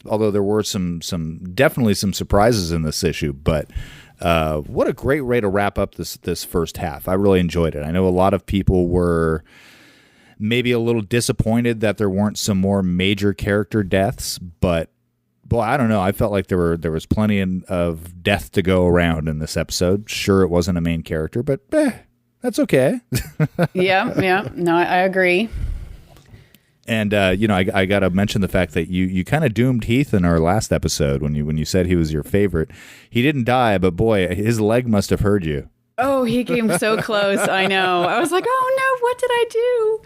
although there were definitely some surprises in this issue. But what a great way to wrap up this first half. I really enjoyed it. I know a lot of people were maybe a little disappointed that there weren't some more major character deaths, but boy, I don't know. I felt like there was plenty of death to go around in this episode. Sure, it wasn't a main character, but that's okay. Yeah. No, I agree. And I got to mention the fact that you kind of doomed Heath in our last episode when you said he was your favorite. He didn't die, but boy, his leg must have heard you. Oh, he came so close. I know. I was like, oh no, what did I do?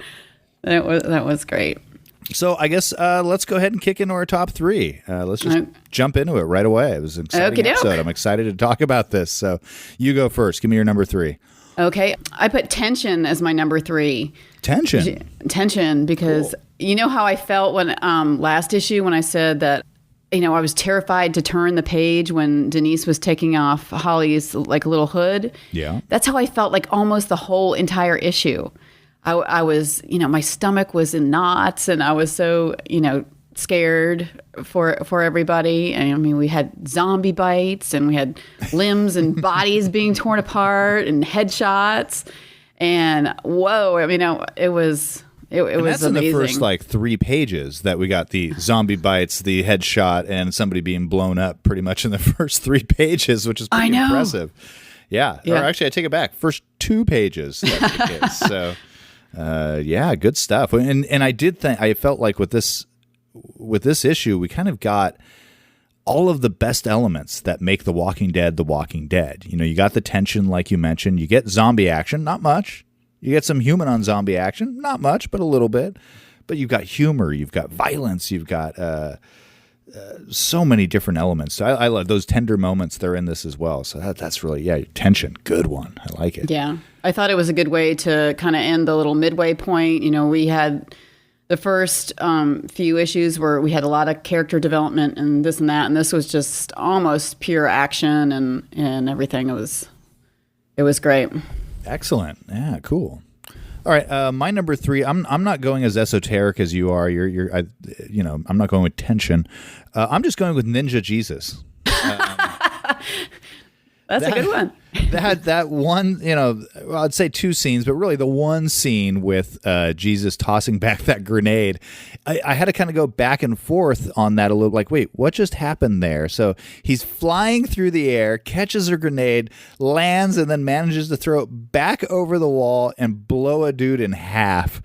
That was great. So I guess let's go ahead and kick into our top three. Let's just jump into it right away. It was an exciting episode. I'm excited to talk about this. So you go first. Give me your number three. Okay. I put tension as my number three. Tension, because you know how I felt when last issue when I said that, I was terrified to turn the page when Denise was taking off Holly's like little hood. Yeah. That's how I felt like almost the whole entire issue. I was, my stomach was in knots and I was so, scared for everybody. And I mean, we had zombie bites and we had limbs and bodies being torn apart and headshots. And whoa, it was that's amazing. In the first like 3 pages that we got the zombie bites, the headshot, and somebody being blown up pretty much in the first 3 pages, which is pretty impressive. Yeah. Or actually, I take it back. First 2 pages. That's the case. So. Good stuff. And I felt like with this issue, we kind of got all of the best elements that make The Walking Dead The Walking Dead. You got the tension, like you mentioned. You get zombie action, not much. You get some human on zombie action, not much, but a little bit. But you've got humor, you've got violence, you've got so many different elements. So I love those tender moments. They're in this as well. So that's really, tension. Good one. I like it. Yeah. I thought it was a good way to kind of end the little midway point. We had the first few issues where we had a lot of character development and this and that. And this was just almost pure action and everything. It was great. Excellent. Yeah, cool. All right, my number 3. I'm not going as esoteric as you are. I'm not going with tension. I'm just going with Ninja Jesus. That's a good one. that one, I'd say 2 scenes, but really the one scene with Jesus tossing back that grenade. I had to kind of go back and forth on that a little, like, wait, what just happened there? So he's flying through the air, catches a grenade, lands, and then manages to throw it back over the wall and blow a dude in half.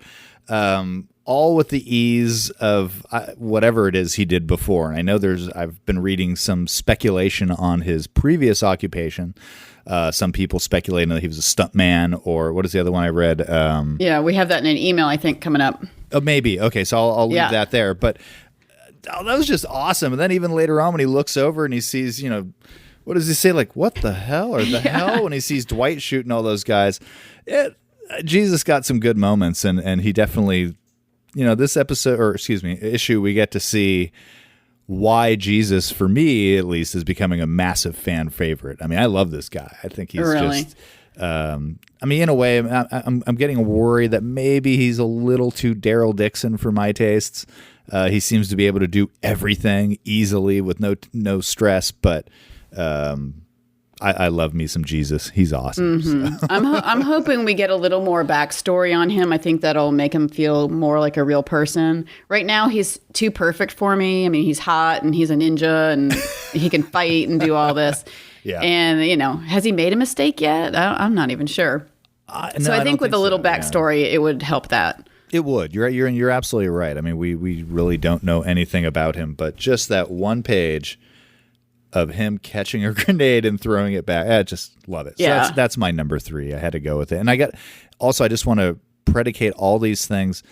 All with the ease of whatever it is he did before. And I know I've been reading some speculation on his previous occupation. Some people speculating that he was a stuntman, or what is the other one I read? We have that in an email, I think, coming up. Oh, maybe. Okay, so I'll leave that there. But that was just awesome. And then even later on when he looks over and he sees, what does he say? Like, what the hell or the hell? When he sees Dwight shooting all those guys. Jesus got some good moments, and he definitely... this issue, we get to see why Jesus, for me at least, is becoming a massive fan favorite. I mean, I love this guy. I think he's just, in a way, I'm getting worried that maybe he's a little too Daryl Dixon for my tastes. He seems to be able to do everything easily with no stress, but I love me some Jesus. He's awesome. Mm-hmm. So. I'm hoping we get a little more backstory on him. I think that'll make him feel more like a real person. Right now, he's too perfect for me. I mean, he's hot and he's a ninja and he can fight and do all this. Yeah. And, has he made a mistake yet? I'm not even sure. So I think with a little backstory, it would help that. It would. You're absolutely right. I mean, we really don't know anything about him, but just that one page of him catching a grenade and throwing it back. I just love it. Yeah. So that's my number 3. I had to go with it. And I just want to predicate all these things.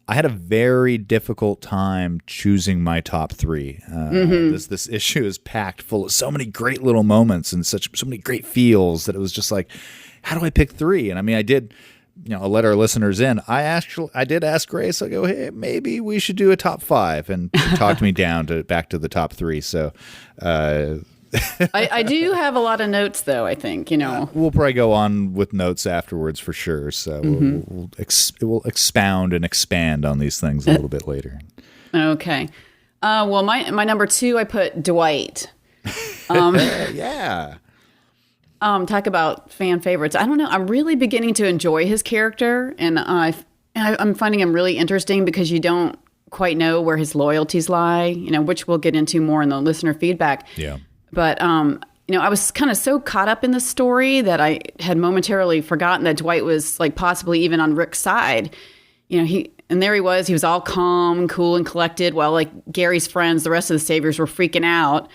I had a very difficult time choosing my top 3. This issue is packed full of so many great little moments and so many great feels that it was just like, how do I pick 3? And I mean, I did, I'll let our listeners in. I did ask Grace. I go, hey, maybe we should do a top 5, and she talked me down back to the top 3. So, I do have a lot of notes, though. I think we'll probably go on with notes afterwards for sure. So we'll expound and expand on these things a little bit later. Okay. Well, my number 2, I put Dwight. Yeah. Talk about fan favorites. I don't know. I'm really beginning to enjoy his character, and I'm finding him really interesting because you don't quite know where his loyalties lie, which we'll get into more in the listener feedback. Yeah. But, I was kind of so caught up in the story that I had momentarily forgotten that Dwight was like possibly even on Rick's side. There he was all calm and cool and collected while like Gary's friends, the rest of the Saviors, were freaking out.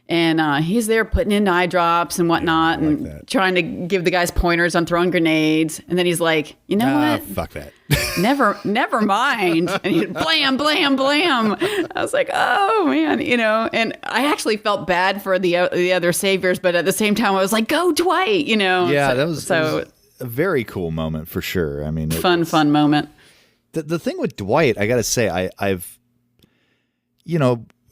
And he's there putting in eye drops and whatnot and trying to give the guys pointers on throwing grenades. And then he's like, you know what? Fuck that. never mind. And he blam, blam, blam. I was like, oh, man, And I actually felt bad for the other Saviors, but at the same time, I was like, go Dwight, Yeah, that was a very cool moment for sure. I mean, fun moment. The thing with Dwight, I got to say, I've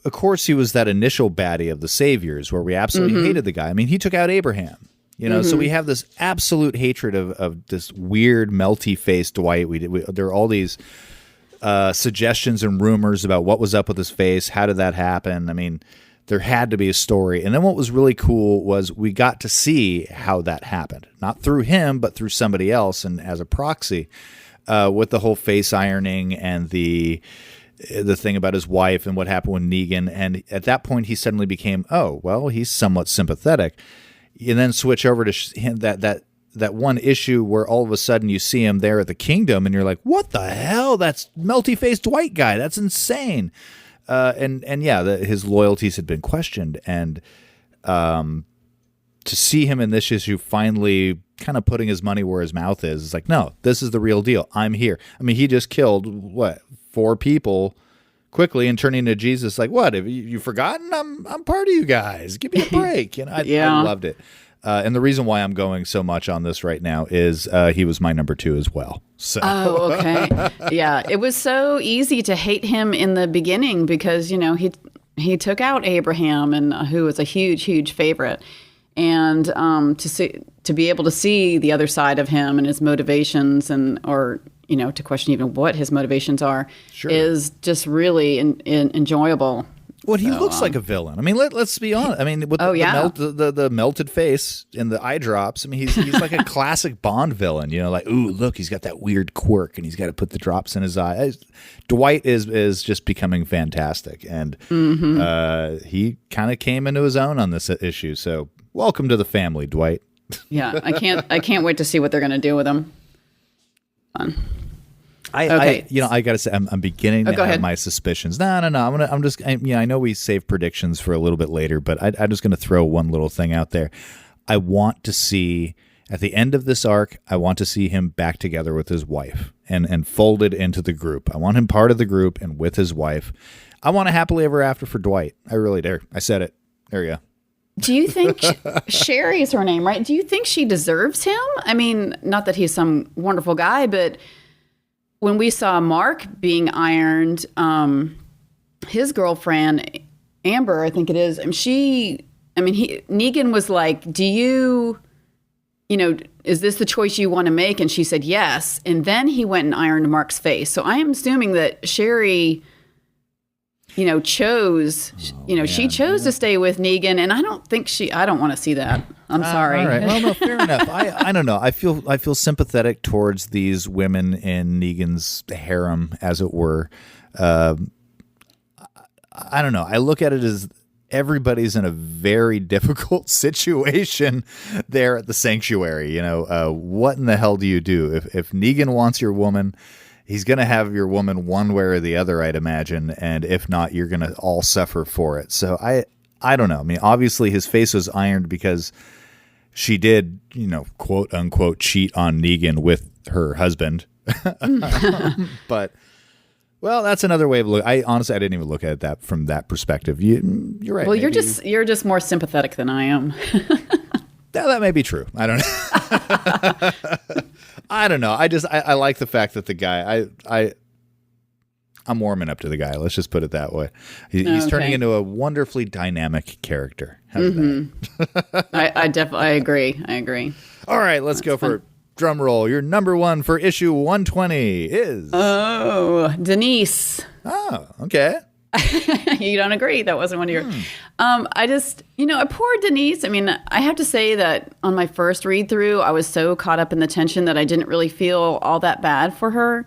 of course, he was that initial baddie of the Saviors where we absolutely hated the guy. I mean, he took out Abraham, so we have this absolute hatred of this weird, melty-faced Dwight. There are all these suggestions and rumors about what was up with his face. How did that happen? I mean, there had to be a story. And then what was really cool was we got to see how that happened. Not through him, but through somebody else and as a proxy with the whole face ironing and the thing about his wife and what happened with Negan. And at that point, he suddenly became, he's somewhat sympathetic. You then switch over to him, that one issue where all of a sudden you see him there at the Kingdom and you're like, what the hell? That's melty-faced white guy. That's insane. His loyalties had been questioned. And to see him in this issue finally kind of putting his money where his mouth is, it's like, no, this is the real deal. I'm here. I mean, he just killed, 4 people quickly and turning to Jesus like, what, have you forgotten? I'm part of you guys. Give me a break. I loved it. And the reason why I'm going so much on this right now is he was my number 2 as well. So. Oh, okay. Yeah, it was so easy to hate him in the beginning because, he took out Abraham, and who was a huge, huge favorite. And to be able to see the other side of him and his motivations to question even what his motivations are is just really enjoyable. Well, he looks like a villain. I mean, let's be honest. I mean, with the melted face and the eye drops. I mean, he's like a classic Bond villain. Like, ooh, look, he's got that weird quirk, and he's got to put the drops in his eye. Dwight is just becoming fantastic, and he kind of came into his own on this issue. So, welcome to the family, Dwight. Yeah, I can't wait to see what they're going to do with him. Fun. I gotta say, I'm beginning to have my suspicions. No. I know we save predictions for a little bit later, but I'm just gonna throw one little thing out there. I want to see at the end of this arc, I want to see him back together with his wife and folded into the group. I want him part of the group and with his wife. I want a happily ever after for Dwight. I really do. I said it. There you go. Do you think Sherry is her name, right? Do you think she deserves him? I mean, not that he's some wonderful guy, but when we saw Mark being ironed, his girlfriend, Amber, I think it is, Negan was like, is this the choice you want to make? And she said yes. And then he went and ironed Mark's face. So I am assuming that Sherry, chose, she chose to stay with Negan. And I don't want to see that. I'm sorry. All right. Well, no, fair enough. I don't know. I feel sympathetic towards these women in Negan's harem, as it were. I don't know. I look at it as everybody's in a very difficult situation there at the sanctuary. What in the hell do you do? If Negan wants your woman, he's going to have your woman one way or the other, I'd imagine. And if not, you're going to all suffer for it. So I don't know. I mean, obviously his face was ironed because she did, quote unquote, cheat on Negan with her husband. But, well, that's another way of looking. I didn't even look at that from that perspective. You're right. Well, you're just more sympathetic than I am. That may be true. I don't know. I don't know. I like the fact that the guy, I'm warming up to the guy. Let's just put it that way. He's turning into a wonderfully dynamic character. How's that? I agree. All right, let's go for drum roll. Your number 1 for issue 120 is... Oh, Denise. Oh, okay. You don't agree? That wasn't one of your. I just, poor Denise. I mean, I have to say that on my first read through, I was so caught up in the tension that I didn't really feel all that bad for her.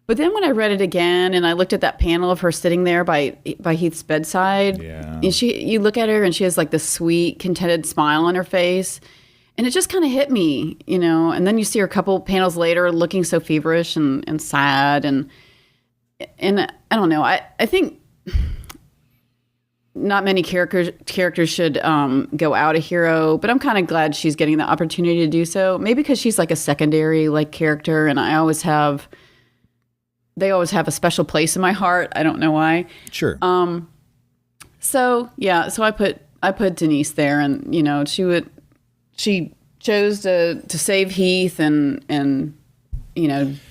But then when I read it again and I looked at that panel of her sitting there by Heath's bedside, and you look at her and she has like this sweet, contented smile on her face. And it just kind of hit me, and then you see her a couple panels later looking so feverish and sad. And I don't know. I think not many characters should go out a hero, but I'm kind of glad she's getting the opportunity to do so. Maybe because she's like a secondary like character, and they always have a special place in my heart. I don't know why. Sure. So I put Denise there, and she chose to save Heath and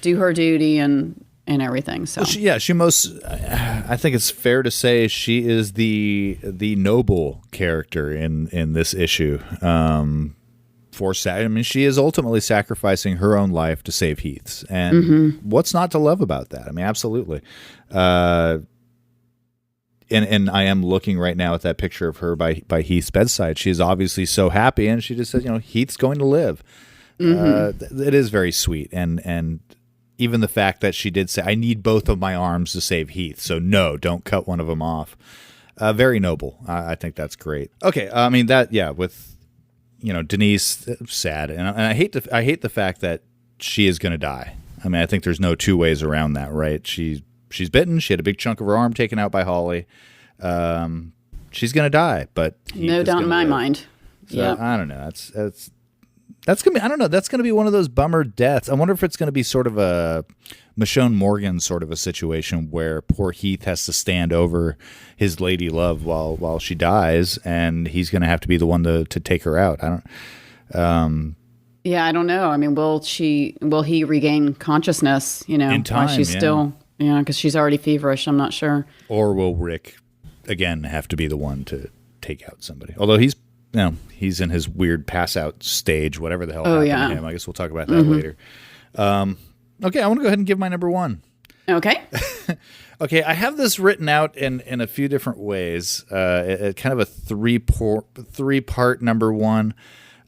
do her duty and everything. So I think it's fair to say she is the noble character in this issue. She is ultimately sacrificing her own life to save Heath's, and what's not to love about that? I mean, absolutely. And I am looking right now at that picture of her by Heath's bedside. She's obviously so happy, and she just says, Heath's going to live. It is very sweet, and even the fact that she did say, I need both of my arms to save Heath, so no, don't cut one of them off. Very noble. I think that's great. Okay, I mean, with, Denise, sad. And I hate the fact that she is going to die. I mean, I think there's no two ways around that, right? She's bitten. She had a big chunk of her arm taken out by Holly. She's going to die, but Heath no doubt in my mind. So, yeah. I don't know. That's gonna be. I don't know. That's gonna be one of those bummer deaths. I wonder if it's gonna be sort of a Michonne Morgan sort of a situation where poor Heath has to stand over his lady love while she dies, and he's gonna have to be the one to take her out. I don't. Yeah, I don't know. I mean, will he regain consciousness? In time, while she's still, because she's already feverish. I'm not sure. Or will Rick again have to be the one to take out somebody? Although he's in his weird pass out stage, whatever the hell happened to him. I guess we'll talk about that later. Okay, I want to go ahead and give my number one. Okay. Okay, I have this written out in a few different ways. Kind of a three-part number one.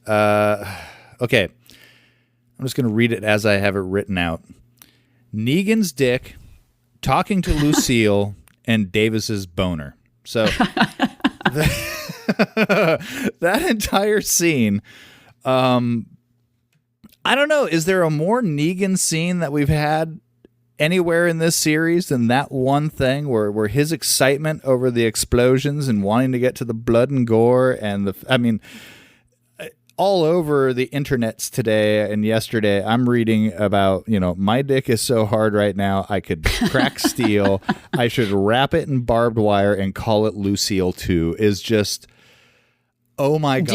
Okay, I'm just going to read it as I have it written out. Negan's dick, talking to Lucille, and Davis's boner. So that entire scene, I don't know. Is there a more Negan scene that we've had anywhere in this series than that one thing where his excitement over the explosions and wanting to get to the blood and gore and all over the internets today and yesterday, I'm reading about, my dick is so hard right now, I could crack steel. I should wrap it in barbed wire and call it Lucille 2 is just... Oh my God!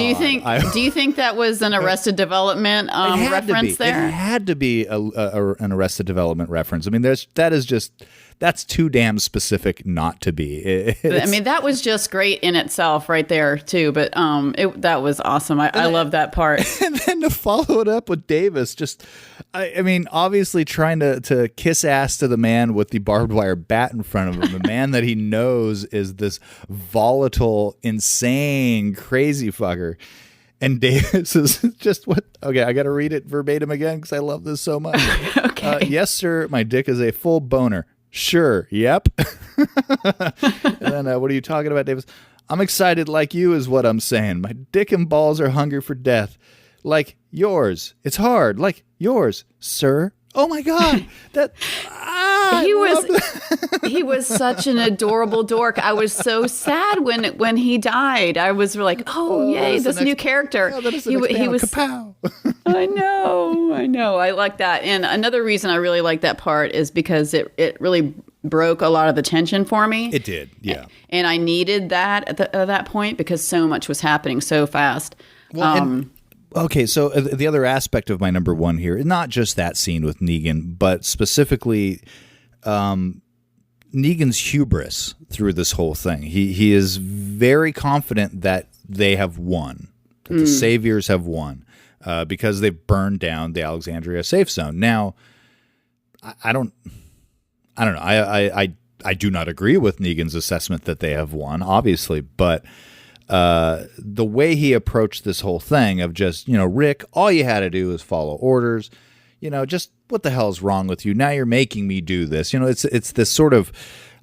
Do you think that was an Arrested Development reference there? It had to be an Arrested Development reference. I mean, that's too damn specific not to be. That was just great in itself, right there too. But that was awesome. I love that part. And then to follow it up with Davis, obviously trying to kiss ass to the man with the barbed wire bat in front of him, the man that he knows is this volatile, insane, crazy fucker. And Davis is just what? Okay, I got to read it verbatim again because I love this so much. Okay. Yes, sir. My dick is a full boner. Sure. Yep. And then what are you talking about, Davis? I'm excited like you is what I'm saying. My dick and balls are hungry for death. Like yours. It's hard. Like yours, sir. Oh my God. He was such an adorable dork. I was so sad when he died. I was like, yay, this new character. He was kapow. I know. I like that. And another reason I really like that part is because it really broke a lot of the tension for me. It did, yeah. And I needed that at that point because so much was happening so fast. Well, okay, so the other aspect of my number one here, not just that scene with Negan, but specifically Negan's hubris through this whole thing. He is very confident that they have won, that the Saviors have won, because they've burned down the Alexandria safe zone. Now, I don't know. I I do not agree with Negan's assessment that they have won, obviously, but the way he approached this whole thing of just, Rick, all you had to do is follow orders, just what the hell is wrong with you? Now you're making me do this. It's this sort of,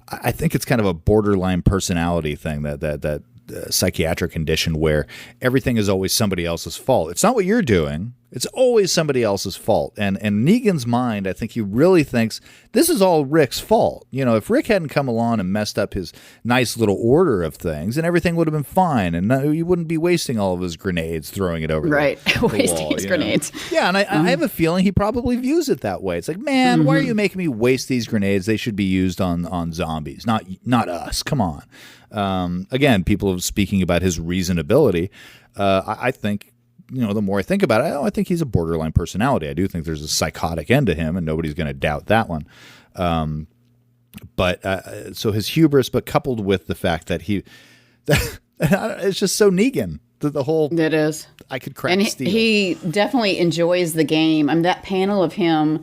I think it's kind of a borderline personality thing, that psychiatric condition where everything is always somebody else's fault. It's not what you're doing. It's always somebody else's fault. And Negan's mind, I think he really thinks this is all Rick's fault. If Rick hadn't come along and messed up his nice little order of things, then everything would have been fine. And he wouldn't be wasting all of his grenades, throwing it over the wasting wall, his grenades. Yeah, and I have a feeling he probably views it that way. It's like, man, why are you making me waste these grenades? They should be used on zombies, not us. Come on. Again, people speaking about his reasonability. I think, the more I think about it, I think he's a borderline personality. I do think there's a psychotic end to him, and nobody's going to doubt that one. But so his hubris, but coupled with the fact that it's just so Negan. The whole it is. I could crack and steel. He definitely enjoys the game. That panel of him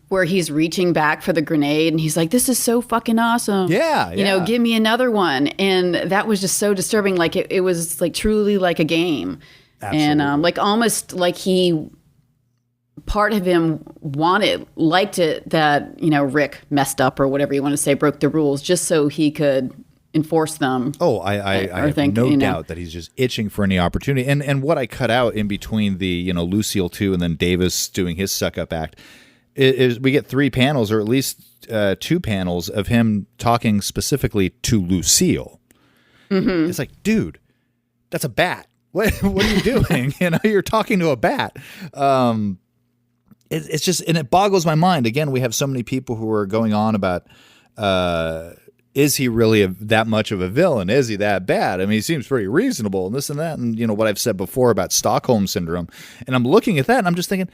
where he's reaching back for the grenade and he's like, this is so fucking awesome. Yeah. Give me another one. And that was just so disturbing. Like it was like truly like a game. Absolutely. And like almost like part of him liked it that, Rick messed up or whatever you want to say, broke the rules just so he could enforce them. Oh, I have no doubt that he's just itching for any opportunity. And what I cut out in between the, Lucille 2 and then Davis doing his suck up act is we get 3 panels, or at least 2 panels of him talking specifically to Lucille. Mm-hmm. It's like, dude, that's a bat. What are you doing? You're talking to a bat. It's just, and it boggles my mind. Again, we have so many people who are going on about, is he really that much of a villain? Is he that bad? I mean, he seems pretty reasonable and this and that. And, what I've said before about Stockholm Syndrome. And I'm looking at that and I'm just thinking,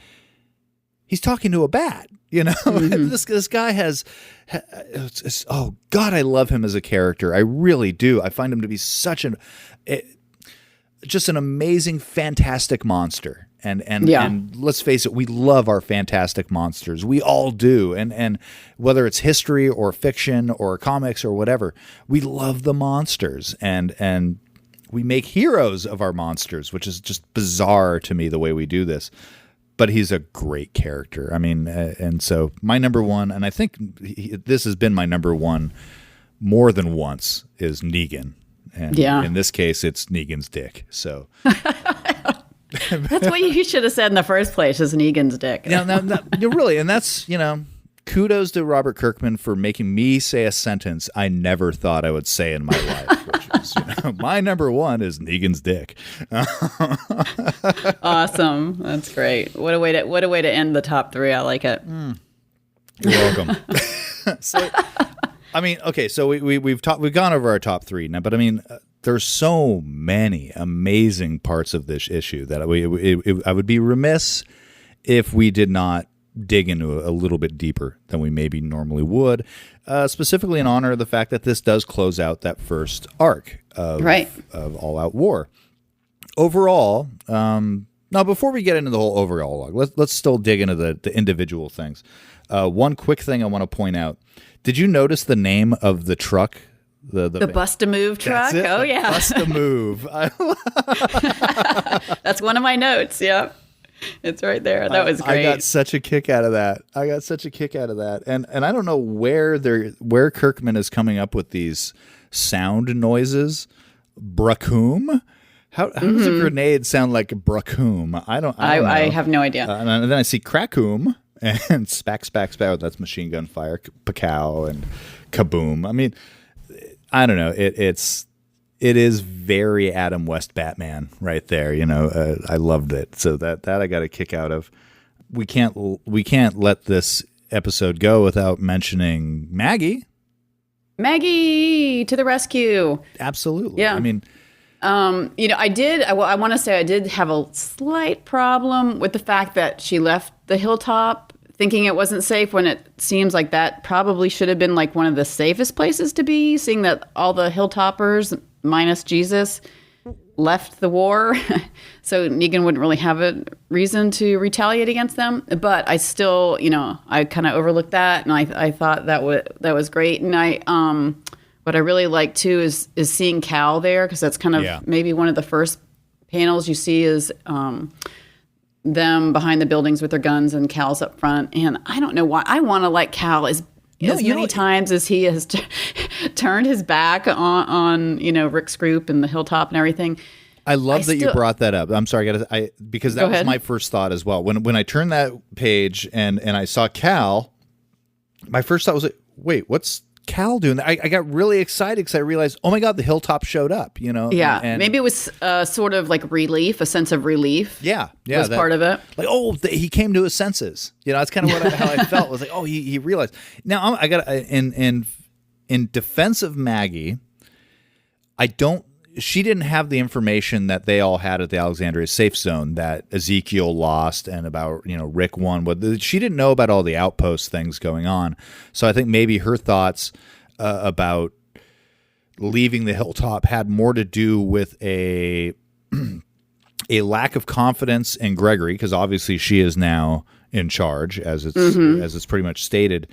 he's talking to a bat. Mm-hmm. This guy has, oh God, I love him as a character. I really do. I find him to be just an amazing, fantastic monster. And let's face it, we love our fantastic monsters. We all do. And whether it's history or fiction or comics or whatever, we love the monsters. And we make heroes of our monsters, which is just bizarre to me the way we do this. But he's a great character. I mean, and so my number one, and I think this has been my number one more than once, is Negan. And in this case, it's Negan's dick. So that's what you should have said in the first place, is Negan's dick. Really, and that's, kudos to Robert Kirkman for making me say a sentence I never thought I would say in my life, which is, my number one is Negan's dick. Awesome. That's great. What a way to end the top 3. I like it. You're welcome. So, I mean, okay, so we've gone over our top 3 now, but I mean, there's so many amazing parts of this issue that I would be remiss if we did not dig into a little bit deeper than we maybe normally would, specifically in honor of the fact that this does close out that first arc of All Out War. Overall, now before we get into the whole overall log, let's still dig into the individual things. One quick thing I want to point out. Did you notice the name of the truck? The Bust-A-Move truck? Oh, yeah. Bust-A-Move. That's one of my notes, yeah. It's right there. That was great. I got such a kick out of that. And I don't know where Kirkman is coming up with these sound noises. Bracoom? How does a grenade sound like Bracoom? I don't know. I have no idea. And then I see Crackoom and Spack. That's machine gun fire. Pacow and Kaboom. I mean, I don't know. It is very Adam West Batman right there. I loved it. So that I got a kick out of. We can't let this episode go without mentioning Maggie. Maggie to the rescue. Absolutely. Yeah. I mean, I want to say I did have a slight problem with the fact that she left the hilltop thinking it wasn't safe, when it seems like that probably should have been like one of the safest places to be, seeing that all the hilltoppers minus Jesus left the war, so Negan wouldn't really have a reason to retaliate against them. But I still, I kind of overlooked that, and I thought that was great. And what I really like too is seeing Cal there, because that's kind of maybe one of the first panels you see is them behind the buildings with their guns and Cal's up front. And I don't know why I want to like Cal as many times as he has turned his back on Rick's group and the hilltop and everything. I love that you brought that up. I'm sorry, because that was my first thought as well. When I turned that page and I saw Cal, my first thought was like, wait, what's Cal doing? I got really excited because I realized, oh my God, the hilltop showed up, Yeah, and maybe it was sort of like relief, a sense of relief. Yeah, was part of it. Like, he came to his senses. That's kind of how I felt. It was like, oh, he realized. Now I got in defense of Maggie, she didn't have the information that they all had at the Alexandria safe zone that Ezekiel lost and about, Rick won. She didn't know about all the outpost things going on. So I think maybe her thoughts about leaving the hilltop had more to do with a lack of confidence in Gregory, because obviously she is now in charge, as it's pretty much stated.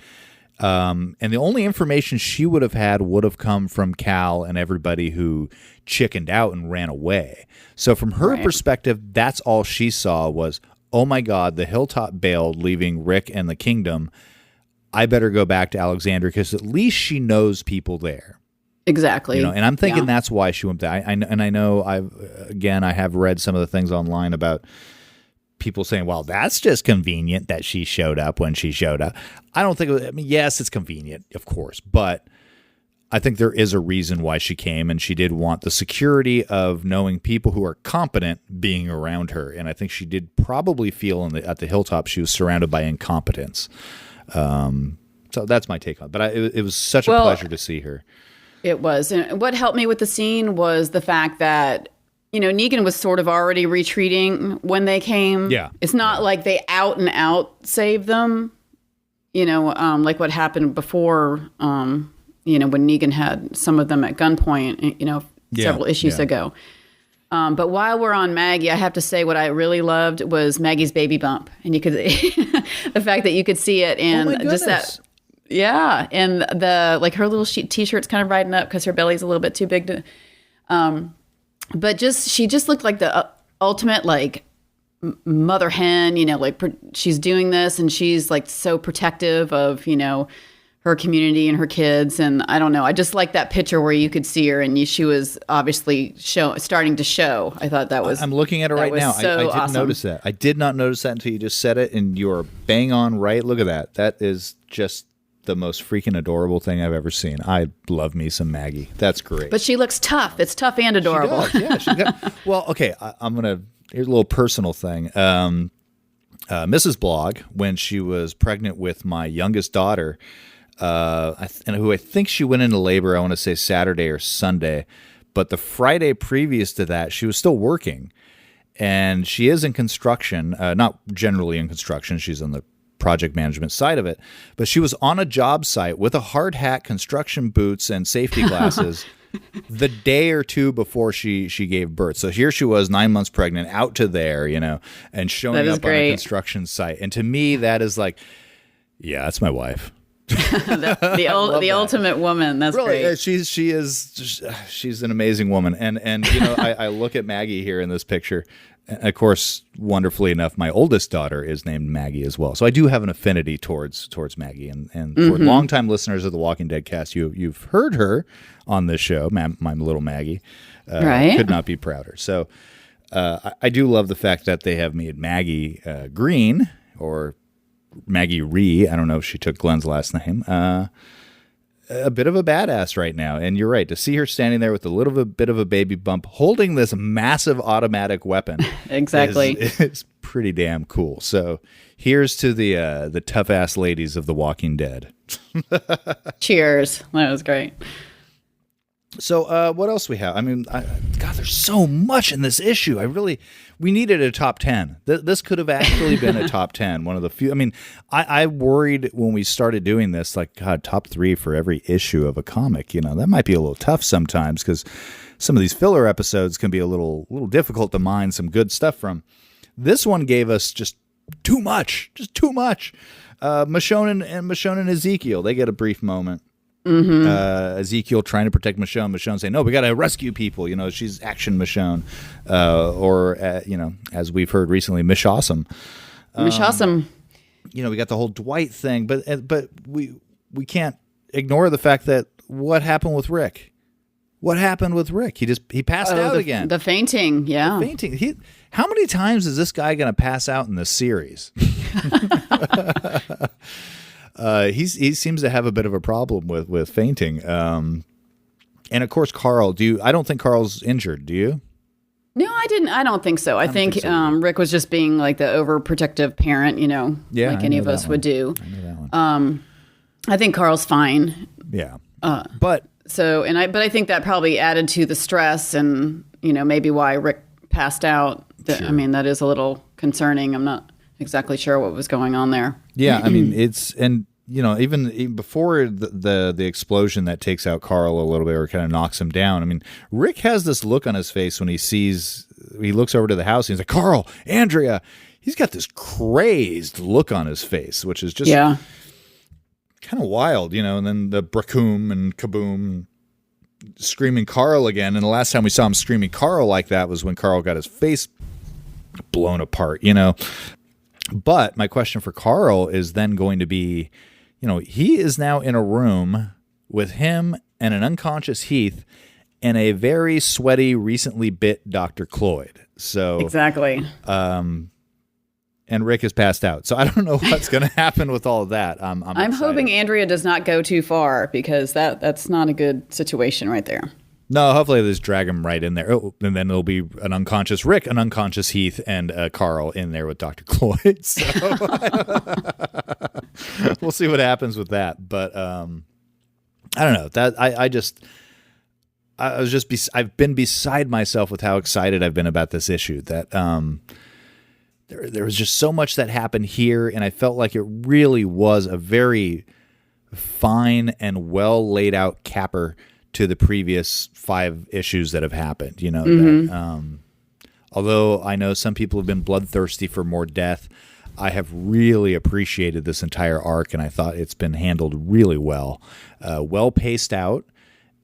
And the only information she would have had would have come from Cal and everybody who chickened out and ran away. So from her perspective, that's all she saw was, oh my God, the hilltop bailed, leaving Rick and the kingdom. I better go back to Alexandria because at least she knows people there. Exactly. And I'm thinking that's why she went there. I know I have read some of the things online about people saying, well, that's just convenient that she showed up when she showed up. I don't think yes, it's convenient, of course, but I think there is a reason why she came, and she did want the security of knowing people who are competent being around her. And I think she did probably feel at the hilltop she was surrounded by incompetence. So that's my take on it. But it was such a pleasure to see her. It was. And what helped me with the scene was the fact that Negan was sort of already retreating when they came. Yeah. It's not like they out and out saved them, like what happened before, when Negan had some of them at gunpoint, several issues ago. But while we're on Maggie, I have to say what I really loved was Maggie's baby bump. And you could, the fact that you could see it and just that. Yeah. And her little t-shirt's kind of riding up because her belly's a little bit too big to, but she just looked like the ultimate mother hen, she's doing this and she's so protective of, her community and her kids. And I don't know, I just like that picture where you could see her and she was obviously starting to show. I thought that was, I'm looking at her right now. So I didn't awesome. notice that. I did not notice that until you just said it, and you're bang on right. Look at that. That is just the most freaking adorable thing I've ever seen. I love me some Maggie. That's great. But she looks tough. It's tough and adorable. She does, yeah. Well, okay. Here's a little personal thing. Mrs. Blog, when she was pregnant with my youngest daughter, and who I think she went into labor, I want to say Saturday or Sunday, but the Friday previous to that, she was still working. And she is in construction, not generally in construction. She's on the project management side of it, but she was on a job site with a hard hat, construction boots, and safety glasses the day or two before she gave birth. So here she was, 9 months pregnant, out to there, and showing up on a construction site. And to me, that is yeah, that's my wife. the ultimate woman. That's really great. She's an amazing woman. And I look at Maggie here in this picture. Of course, wonderfully enough, my oldest daughter is named Maggie as well. So I do have an affinity towards Maggie. And for longtime listeners of the Walking Dead cast, you've heard her on this show, my little Maggie. Right. Could not be prouder. So I do love the fact that they have made Maggie Green, or Maggie Ree. I don't know if she took Glenn's last name. A bit of a badass right now. And you're right, to see her standing there with a bit of a baby bump holding this massive automatic weapon exactly is pretty damn cool. So here's to the tough ass ladies of The Walking Dead. Cheers. That was great. So what else we have? I mean, God, there's so much in this issue. We needed a top 10. This could have actually been a top 10. One of the few. I mean, I worried when we started doing this, like, God, top 3 for every issue of a comic. You know, that might be a little tough sometimes because some of these filler episodes can be a little difficult to mine some good stuff from. This one gave us just too much. Michonne and Ezekiel, they get a brief moment. Mm-hmm. Ezekiel trying to protect Michonne. Michonne saying, "No, we got to rescue people." You know, she's action Michonne, you know, as we've heard recently, Mish Awesome. You know, we got the whole Dwight thing, but we can't ignore the fact that what happened with Rick. What happened with Rick? He passed out again. The fainting, yeah. The fainting. How many times is this guy going to pass out in this series? He seems to have a bit of a problem with fainting. And of course, Carl. I don't think Carl's injured. Do you? No, I didn't. I don't think so. I think so. Rick was just being like the overprotective parent, you know, like any of us would do. I know that one. I think Carl's fine. Yeah. But I think that probably added to the stress, and you know, maybe why Rick passed out. Sure. I mean, that is a little concerning. I'm not exactly sure what was going on there. Yeah, I mean, you know, even before the explosion that takes out Carl a little bit or kind of knocks him down. I mean, Rick has this look on his face when he looks over to the house and he's like, "Carl, Andrea." He's got this crazed look on his face, which is just kind of wild, you know. And then the bracoom and kaboom, screaming Carl again. And the last time we saw him screaming Carl like that was when Carl got his face blown apart, you know. But my question for Carl is then going to be, you know, he is now in a room with him and an unconscious Heath and a very sweaty, recently bit Dr. Cloyd. So exactly. And Rick is passed out. So I don't know what's going to happen with all of that. I'm hoping Andrea does not go too far, because that's not a good situation right there. No, hopefully they just drag him right in there. Oh, and then there'll be an unconscious Rick, an unconscious Heath, and Carl in there with Dr. Cloyd. So we'll see what happens with that. But I don't know. I've been beside myself with how excited I've been about this issue. That there was just so much that happened here, and I felt like it really was a very fine and well laid out capper to the previous 5 issues that have happened, you know. Mm-hmm. That, although I know some people have been bloodthirsty for more death, I have really appreciated this entire arc, and I thought it's been handled really well, well paced out,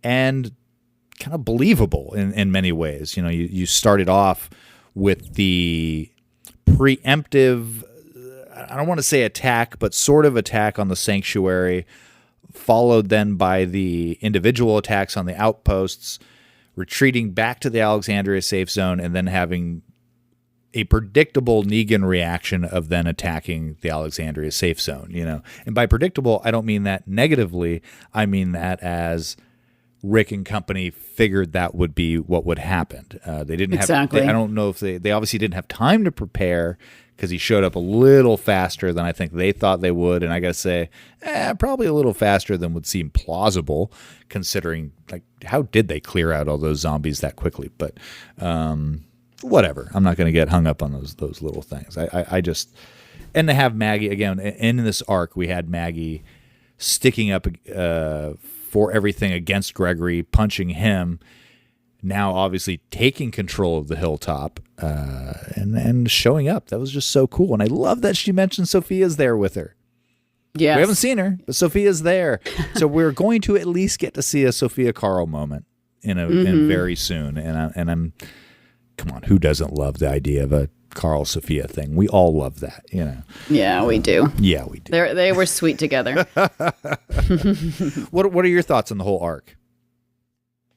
and kind of believable in many ways. You know, you started off with the preemptive, I don't want to say attack, but sort of attack on the sanctuary, followed then by the individual attacks on the outposts, retreating back to the Alexandria safe zone, and then having a predictable Negan reaction of then attacking the Alexandria safe zone, you know. And by predictable, I don't mean that negatively. I mean that as Rick and company figured that would be what would happen. They didn't exactly. I don't know if they obviously didn't have time to prepare, because he showed up a little faster than I think they thought they would. And I got to say, probably a little faster than would seem plausible, considering, like, how did they clear out all those zombies that quickly? But whatever. I'm not going to get hung up on those little things. I just, and to have Maggie, again, in this arc, we had Maggie sticking up for everything against Gregory, punching him, now obviously taking control of the hilltop, and showing up. That was just so cool. And I love that she mentioned Sophia's there with her. Yes. We haven't seen her, but Sophia's there. So we're going to at least get to see a Sophia Carl moment in very soon. And I'm come on, who doesn't love the idea of a Carl Sophia thing? We all love that, you know. Yeah, we do. Yeah, we do. They were sweet together. What are your thoughts on the whole arc?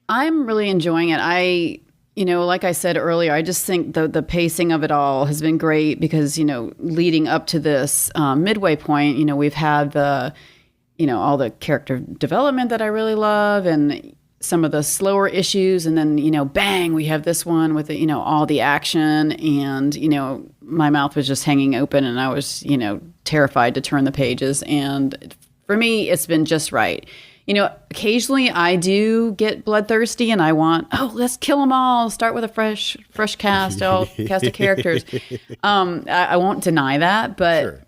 I'm really enjoying it. You know, like I said earlier, I just think the pacing of it all has been great, because, you know, leading up to this midway point, you know, we've had all the character development that I really love, and some of the slower issues, and then, you know, bang, we have this one with, you know, all the action, and, you know, my mouth was just hanging open, and I was, you know, terrified to turn the pages. And for me, it's been just right. Occasionally I do get bloodthirsty and I want, let's kill them all. Start with a fresh cast, cast of characters. I won't deny that, but sure.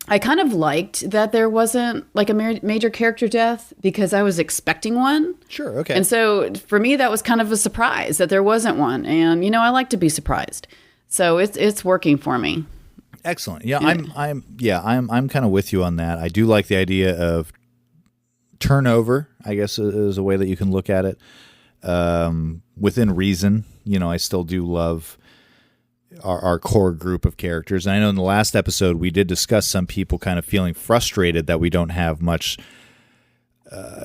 I kind of liked that there wasn't like a major character death because I was expecting one. Sure, okay. And so for me, that was kind of a surprise that there wasn't one. And, I like to be surprised. So it's working for me. Excellent. Yeah, I'm kind of with you on that. I do like the idea of turnover, I guess, is a way that you can look at it. Within reason, I still do love our core group of characters. And I know in the last episode we did discuss some people kind of feeling frustrated that we don't have much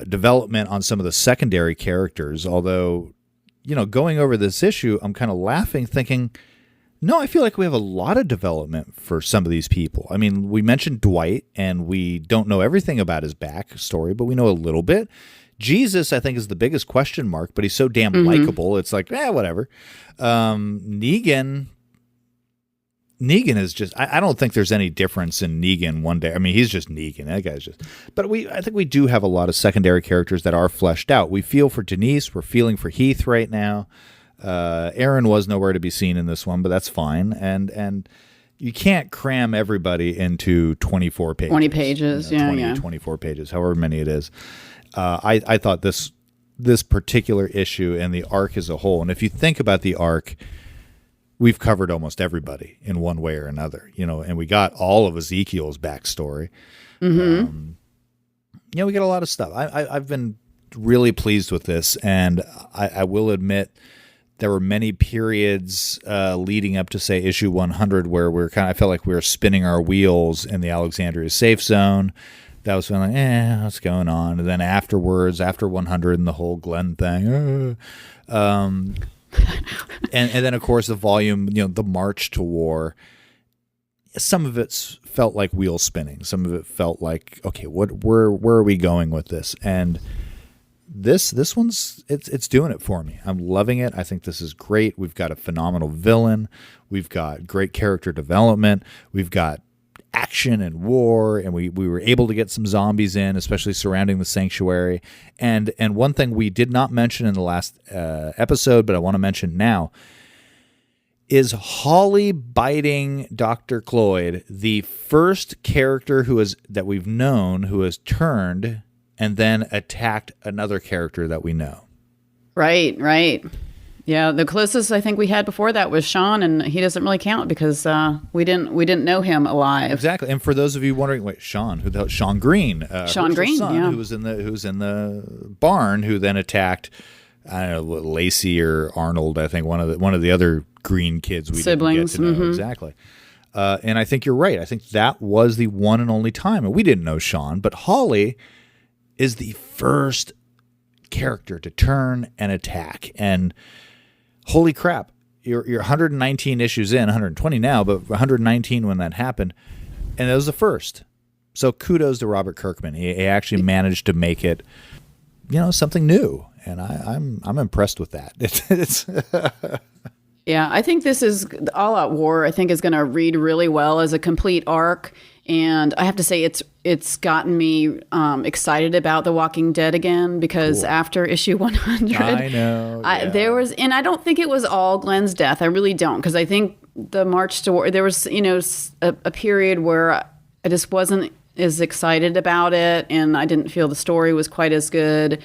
development on some of the secondary characters. Although, going over this issue, I'm kind of laughing, thinking, no, I feel like we have a lot of development for some of these people. I mean, we mentioned Dwight, and we don't know everything about his backstory, but we know a little bit. Jesus, I think, is the biggest question mark, but he's so damn likable. It's like, whatever. Negan is just, I don't think there's any difference in Negan one day. I mean, he's just Negan. That guy's just, but I think we do have a lot of secondary characters that are fleshed out. We feel for Denise. We're feeling for Heath right now. Aaron was nowhere to be seen in this one, but that's fine. And you can't cram everybody into 24 pages. 20 pages, 24 pages, however many it is. I thought this particular issue and the arc as a whole, and if you think about the arc, we've covered almost everybody in one way or another, and we got all of Ezekiel's backstory. Mm-hmm. We got a lot of stuff. I've been really pleased with this, and I will admit there were many periods leading up to, say, issue 100 where I felt like we were spinning our wheels in the Alexandria safe zone. That was feeling like, what's going on? And then afterwards, after 100 and the whole Glenn thing, and then, of course, the volume, the march to war, some of it felt like wheel spinning. Some of it felt like, okay, where are we going with this? And this one's it's doing it for me. I'm loving it. I think this is great. We've got a phenomenal villain. We've got great character development. We've got action and war, and we were able to get some zombies in, especially surrounding the sanctuary. And one thing we did not mention in the last episode, but I want to mention now, is Holly biting Dr. Cloyd the first character that we've known who has turned and then attacked another character that we know. Right. Yeah, the closest I think we had before that was Sean, and he doesn't really count because we didn't know him alive. Exactly. And for those of you wondering, wait, Sean, who the hell? Sean Green, Sean Green, son, yeah, who was in the barn, who then attacked, I don't know, Lacey or Arnold, I think one of the other Green kids we siblings didn't get to know. Exactly. And I think you're right. I think that was the one and only time, and we didn't know Sean, but Holly is the first character to turn and attack. And holy crap, you're 119 issues in, 120 now, but 119 when that happened, and it was the first. So kudos to Robert Kirkman. He actually managed to make it, something new, and I'm impressed with that. It's Yeah, I think this is All Out War. I think is going to read really well as a complete arc, and I have to say it's gotten me excited about The Walking Dead again because after issue 100, I know there was, and I don't think it was all Glenn's death. I really don't, because I think the March to War, there was a period where I just wasn't as excited about it, and I didn't feel the story was quite as good.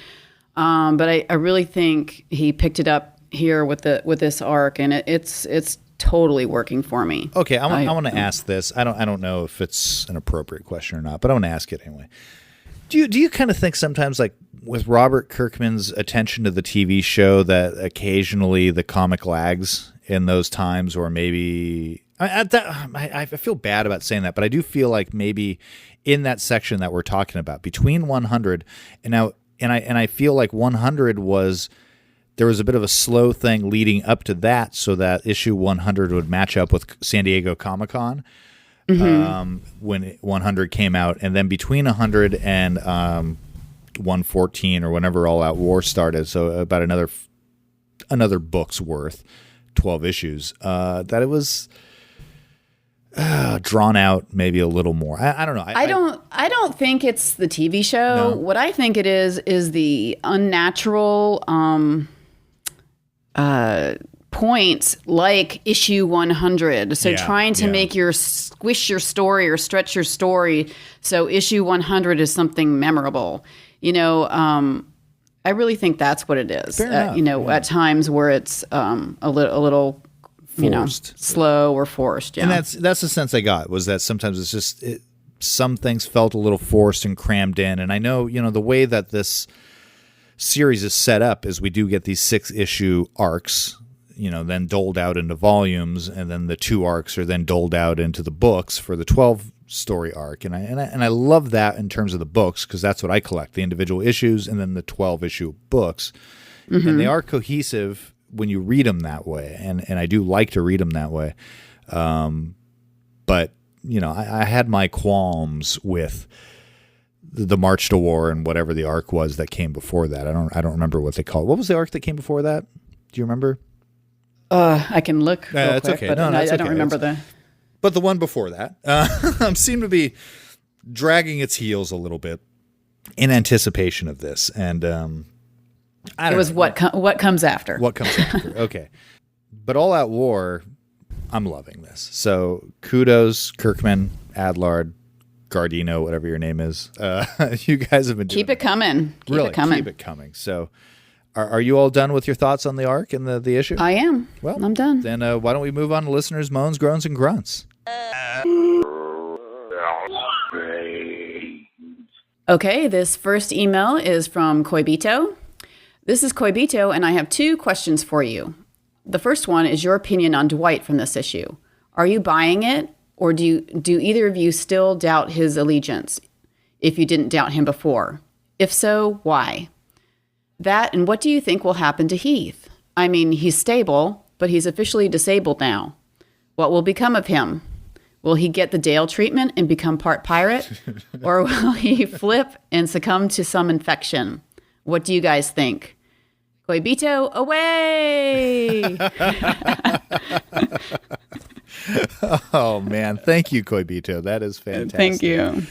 But I really think he picked it up here with this arc, and it's totally working for me. Okay, I want to ask this. I don't know if it's an appropriate question or not, but I want to ask it anyway. Do you kind of think sometimes, like with Robert Kirkman's attention to the TV show, that occasionally the comic lags in those times, or maybe I feel bad about saying that, but I do feel like maybe in that section that we're talking about between 100 and now, and I feel like 100 was. There was a bit of a slow thing leading up to that, so that issue 100 would match up with San Diego Comic-Con when 100 came out, and then between 100 and 114 or whenever All Out War started, so about another book's worth, 12 issues. That it was drawn out maybe a little more. I don't know. I don't think it's the TV show. No. What I think it is the unnatural points like issue 100. So trying to make squish your story or stretch your story so issue 100 is something memorable. I really think that's what it is. At times where it's a little forced. Slow or forced. Yeah. And that's the sense I got, was that sometimes it's just some things felt a little forced and crammed in. And I know, the way that this series is set up is we do get these 6-issue arcs, then doled out into volumes, and then the 2 arcs are then doled out into the books for the 12-story arc. And I love that in terms of the books, because that's what I collect, the individual issues and then the 12-issue books. Mm-hmm. And they are cohesive when you read them that way, and I do like to read them that way. But, I had my qualms with the March to War and whatever the arc was that came before that. I don't remember what they called it. What was the arc that came before that? Do you remember? I can look real quick, okay. But I don't remember But the one before that seemed to be dragging its heels a little bit in anticipation of this. And it was what comes after. What comes after, okay. But All Out War, I'm loving this. So kudos, Kirkman, Adlard, Gardino, whatever your name is. You guys have been doing Keep it coming. Keep it coming. So are you all done with your thoughts on the arc and the issue? I am. Well, I'm done. Then why don't we move on to listeners' moans, groans, and grunts? Okay, this first email is from Koibito. This is Koibito, and I have 2 questions for you. The first one is your opinion on Dwight from this issue. Are you buying it, or do either of you still doubt his allegiance, if you didn't doubt him before? If so, why? That, and what do you think will happen to Heath? I mean, he's stable, but he's officially disabled now. What will become of him? Will he get the Dale treatment and become part pirate? Or will he flip and succumb to some infection? What do you guys think? Koibito, away! Oh, man. Thank you, Koibito. That is fantastic. Thank you.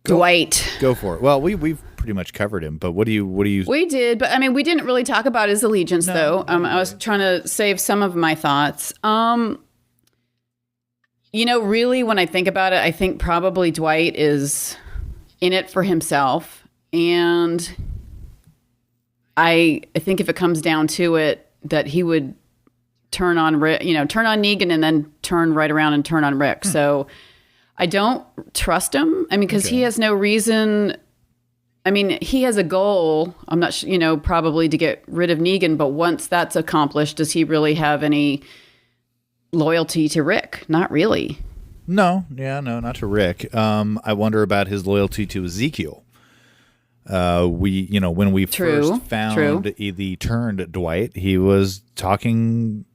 Dwight. Go for it. Well, we've pretty much covered him, but what do you? We did, but I mean, we didn't really talk about his allegiance, though. I was trying to save some of my thoughts. Really, when I think about it, I think probably Dwight is in it for himself, and I think if it comes down to it, that he would turn on Negan and then turn right around and turn on Rick. So I don't trust him. I mean, because he has no reason. I mean, he has a goal. I'm not sure, probably to get rid of Negan. But once that's accomplished, does he really have any loyalty to Rick? Not really. No, not to Rick. I wonder about his loyalty to Ezekiel. When we first found the turned Dwight, he was talking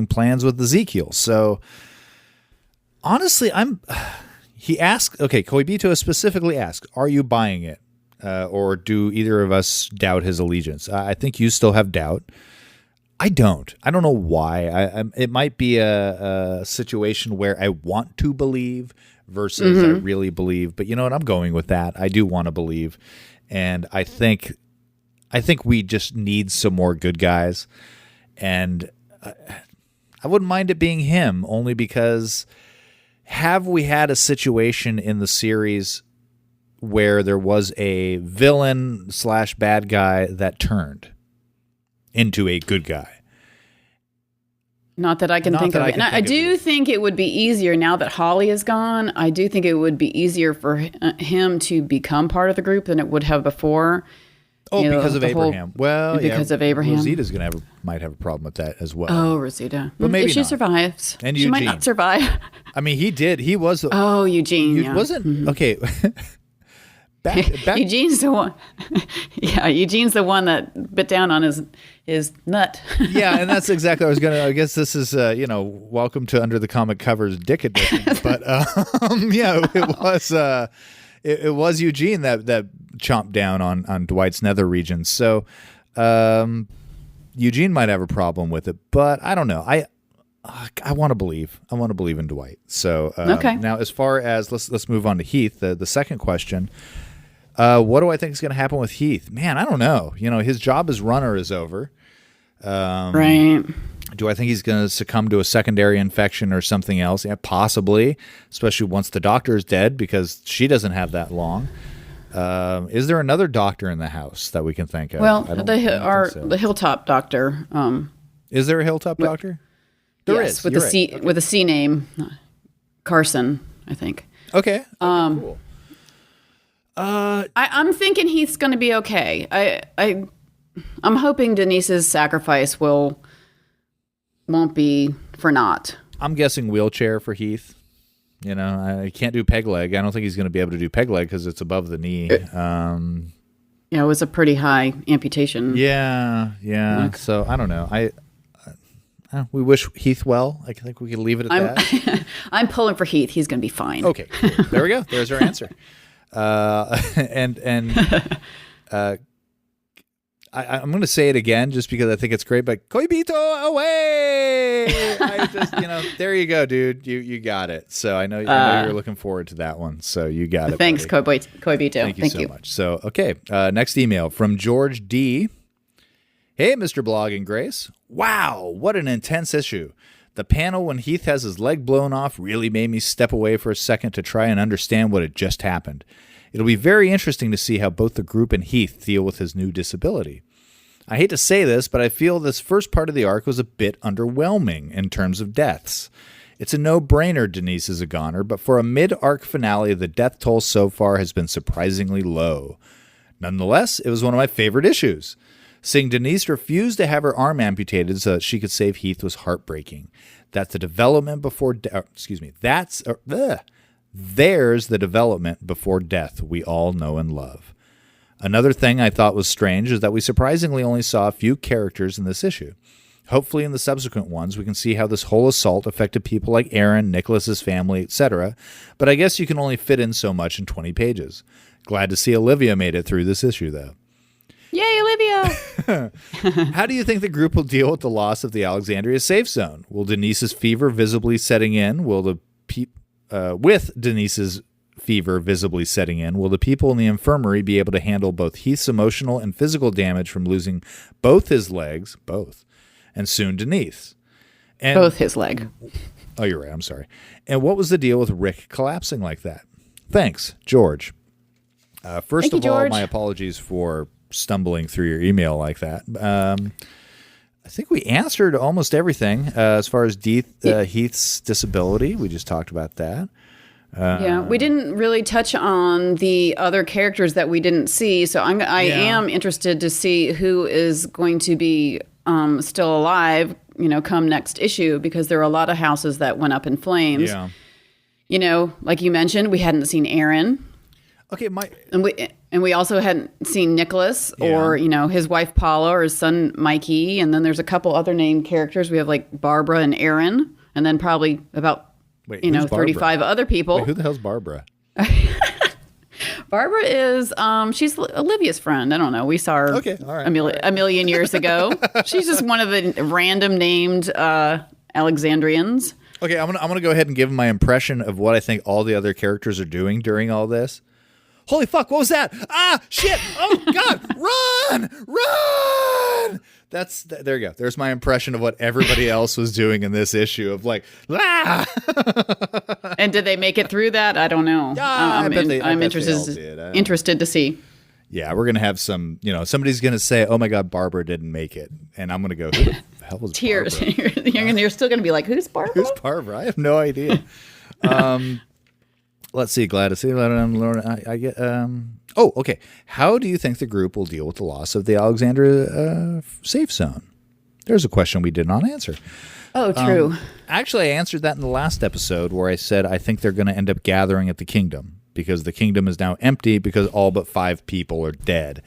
plans with Ezekiel. So honestly, Koibito specifically asked, are you buying it? Or do either of us doubt his allegiance? I think you still have doubt. I don't know why. It might be a situation where I want to believe versus I really believe. But you know what? I'm going with that. I do want to believe. And I think we just need some more good guys. And I wouldn't mind it being him, only because have we had a situation in the series where there was a villain / bad guy that turned into a good guy? Not that I can think of it. And I do think it would be easier now that Holly is gone. I do think it would be easier for him to become part of the group than it would have before. Oh, because of Abraham. Because of Abraham. Rosita's might have a problem with that as well. Oh, Rosita. But maybe if she not. survives. And she Eugene might not survive. I mean, he did. He was. Oh, Eugene. Wasn't okay. Back. Eugene's the one. Yeah, Eugene's the one that bit down on his nut. Yeah, and that's exactly what I was gonna. I guess this is welcome to Under the Comic Covers Dick Edition. But it was Eugene that chomped down on Dwight's nether regions. So Eugene might have a problem with it, but I don't know. I want to believe. I want to believe in Dwight. So okay. Now, as far as let's move on to Heath. The second question. What do I think is going to happen with Heath? Man, I don't know. His job as runner is over. Right. Do I think he's going to succumb to a secondary infection or something else? Yeah, possibly, especially once the doctor is dead, because she doesn't have that long. Is there another doctor in the house that we can think of? Well, the Hilltop doctor. Is there a Hilltop doctor? There is. With with a C name, Carson, I think. Okay. Cool. I'm thinking Heath's going to be okay. I'm hoping Denise's sacrifice won't be for naught. I'm guessing wheelchair for Heath. I can't do peg leg. I don't think he's going to be able to do peg leg because it's above the knee. It was a pretty high amputation. Yeah. Okay. So I don't know. We wish Heath well. I think we could leave it at that. I'm pulling for Heath. He's going to be fine. Okay, cool. There we go. There's our answer. I'm going to say it again just because I think it's great, but Coibito away! There you go, dude. You got it. So I know you're looking forward to that one. So you got it. Thanks, Coibito. Thank you so much. So, okay. Next email from George D. Hey, Mr. Blog and Grace. Wow, what an intense issue. The panel when Heath has his leg blown off really made me step away for a second to try and understand what had just happened. It'll be very interesting to see how both the group and Heath deal with his new disability. I hate to say this, but I feel this first part of the arc was a bit underwhelming in terms of deaths. It's a no-brainer Denise is a goner, but for a mid-arc finale, the death toll so far has been surprisingly low. Nonetheless, it was one of my favorite issues. Seeing Denise refuse to have her arm amputated so that she could save Heath was heartbreaking. That's the development before there's the development before death we all know and love. Another thing I thought was strange is that we surprisingly only saw a few characters in this issue. Hopefully in the subsequent ones we can see how this whole assault affected people like Aaron, Nicholas's family, etc., but I guess you can only fit in so much in 20 pages. Glad to see Olivia made it through this issue, though. Yay, Olivia! How do you think the group will deal with the loss of the Alexandria safe zone? Will Denise's fever visibly setting in? With Denise's fever visibly setting in, will the people in the infirmary be able to handle both Heath's emotional and physical damage from losing both his legs, and soon Denise? And, both his leg. Oh, you're right. I'm sorry. And what was the deal with Rick collapsing like that? Thanks, George. First of all, my apologies for stumbling through your email like that. I think we answered almost everything as far as Heath's disability. We just talked about that. We didn't really touch on the other characters that we didn't see, so I am interested to see who is going to be still alive, come next issue, because there are a lot of houses that went up in flames. Yeah. Like you mentioned, we hadn't seen Aaron. Okay, and we also hadn't seen Nicholas or his wife Paula or his son Mikey, and then there's a couple other named characters. We have like Barbara and Aaron, and then probably about 35 other people. Wait, who the hell's Barbara? Barbara is she's Olivia's friend. I don't know. We saw her a million years ago. She's just one of the random named Alexandrians. Okay, I'm gonna go ahead and give my impression of what I think all the other characters are doing during all this. Holy fuck, what was that? Ah, shit. Oh, God. Run. There you go. There's my impression of what everybody else was doing in this issue of like, ah. And did they make it through that? I don't know. I'm interested to see. Yeah, we're going to have some, somebody's going to say, oh my God, Barbara didn't make it. And I'm going to go, who the hell was Tears. Barbara? You're still going to be like, who's Barbara? Who's Barbara? I have no idea. Let's see, Gladys. I get. Okay. How do you think the group will deal with the loss of the Alexandria safe zone? There's a question we did not answer. Oh, true. Actually, I answered that in the last episode where I said I think they're going to end up gathering at the kingdom because the kingdom is now empty because all but 5 people are dead.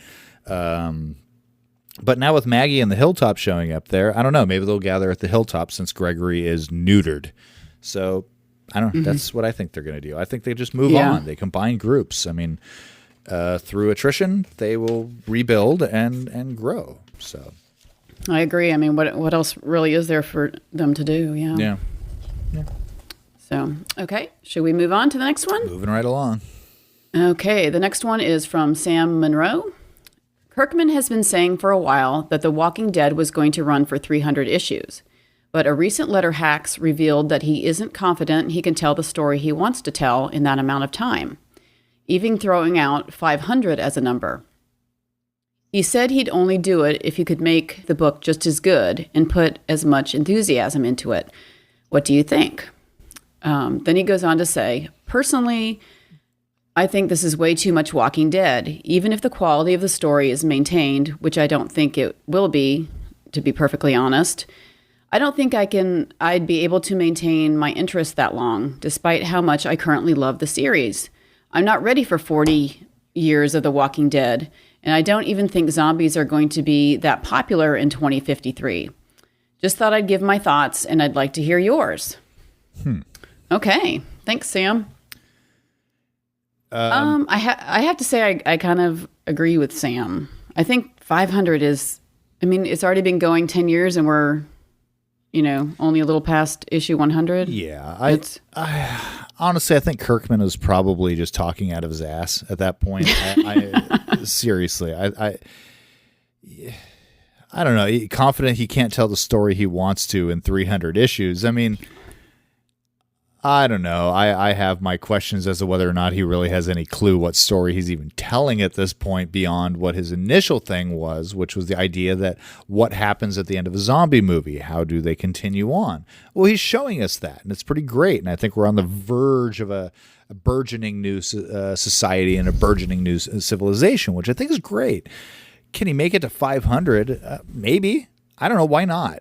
But now with Maggie and the Hilltop showing up there, I don't know. Maybe they'll gather at the Hilltop since Gregory is neutered. So I don't know. Mm-hmm. That's what I think they're going to do. I think they just move on. They combine groups. I mean, through attrition, they will rebuild and grow. So I agree. I mean, what else really is there for them to do? Yeah. So, okay. Should we move on to the next one? Moving right along. Okay. The next one is from Sam Monroe. Kirkman has been saying for a while that The Walking Dead was going to run for 300 issues. But a recent letter hacks revealed that he isn't confident he can tell the story he wants to tell in that amount of time, even throwing out 500 as a number. He said he'd only do it if he could make the book just as good and put as much enthusiasm into it. What do you think? Then he goes on to say, personally, I think this is way too much Walking Dead, even if the quality of the story is maintained, which I don't think it will be, to be perfectly honest. I don't think I'd be able to maintain my interest that long, despite how much I currently love the series. I'm not ready for 40 years of The Walking Dead, and I don't even think zombies are going to be that popular in 2053. Just thought I'd give my thoughts, and I'd like to hear yours. Okay. Thanks, Sam. I have to say I kind of agree with Sam. I think 500 is, I mean, it's already been going 10 years and we're, only a little past issue 100. Yeah. I honestly, I think Kirkman was probably just talking out of his ass at that point. Seriously, I don't know. Confident he can't tell the story he wants to in 300 issues. I mean, I don't know. I have my questions as to whether or not he really has any clue what story he's even telling at this point beyond what his initial thing was, which was the idea that what happens at the end of a zombie movie? How do they continue on? Well, he's showing us that, and it's pretty great. And I think we're on the verge of a burgeoning new society and a burgeoning new civilization, which I think is great. Can he make it to 500? Maybe. I don't know. Why not?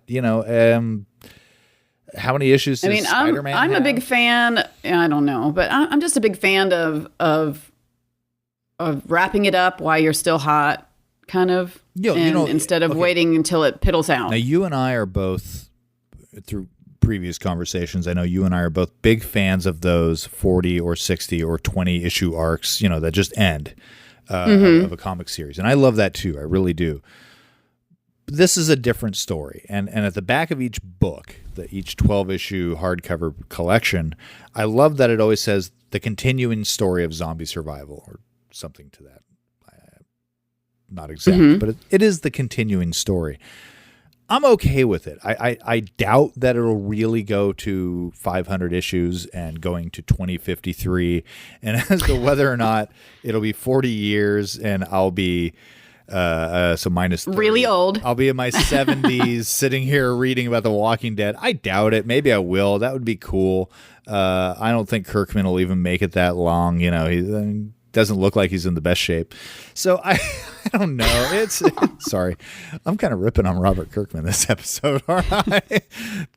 How many issues does Spider-Man I'm have? a big fan. I don't know, but I'm just a big fan of wrapping it up while you're still hot, kind of. Instead of waiting until it piddles out. Now, you and I are both, through previous conversations, I know you and I are both big fans of those 40 or 60 or 20 issue arcs, that just end of a comic series. And I love that too. I really do. This is a different story. And at the back of each book, each 12-issue hardcover collection, I love that it always says the continuing story of zombie survival or something to that. Not exact, but it is the continuing story. I'm okay with it. I doubt that it'll really go to 500 issues and going to 2053. And as to whether or not it'll be 40 years and I'll be... so minus 30. Really old. I'll be in my 70s sitting here reading about The Walking Dead. I doubt it. Maybe I will. That would be cool. I don't think Kirkman will even make it that long. He doesn't look like he's in the best shape. So I don't know. Sorry. I'm kind of ripping on Robert Kirkman this episode. All right.